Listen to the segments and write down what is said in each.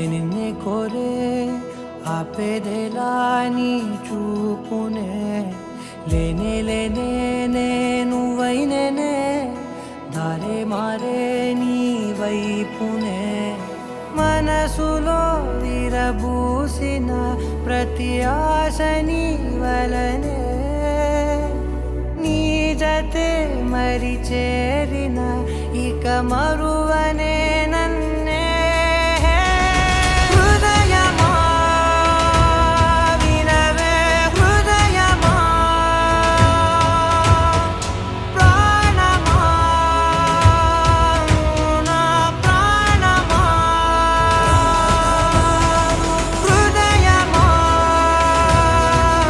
నిన్నే కోరే ఆపేదెలా నీ చూపునే లేనే నువ్వైనే దారే మారే నీ వైపునే మనసులో విరబూసిన ప్రతి ఆశ నీ వలనే నీ జతే మరి చేరిన ఇక మరువనే నన్నే హృదయమా వినవే హృదయమా ప్రాణమా నా ప్రాణమా హృదయమా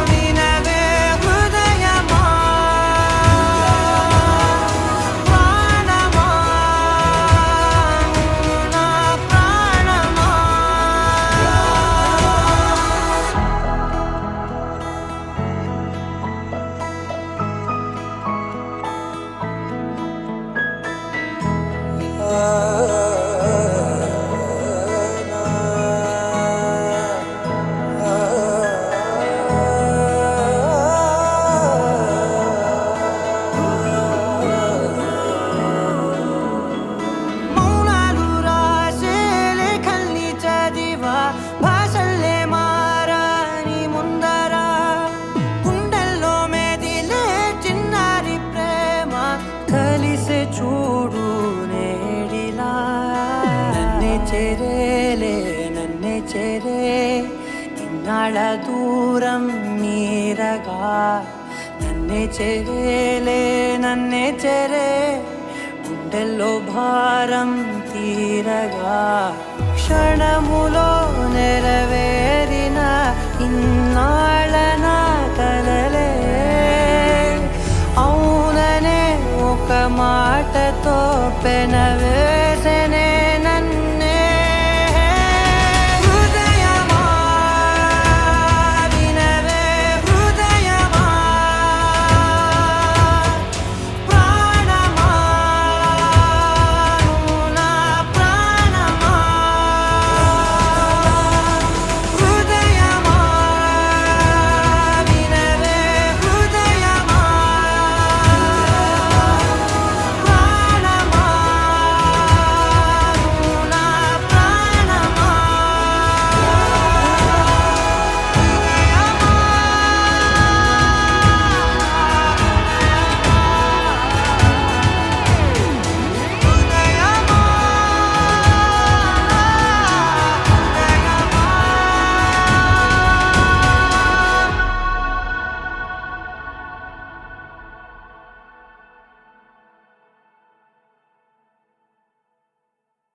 వినవే హృదయమా ప్రాణమా నా ప్రాణమా మౌనాలు రాసే లేఖల్ని చదివా భాషల్లే మారాని ముందర గుండెల్లో మెదిలే చిన్నారి ప్రేమ కలిసే చూడు నేడిలా నన్నే చేరే ఇన్నాళ్ళ దూరం మీరగా నన్నే చేరే గుండెల్లో భారం తీరగా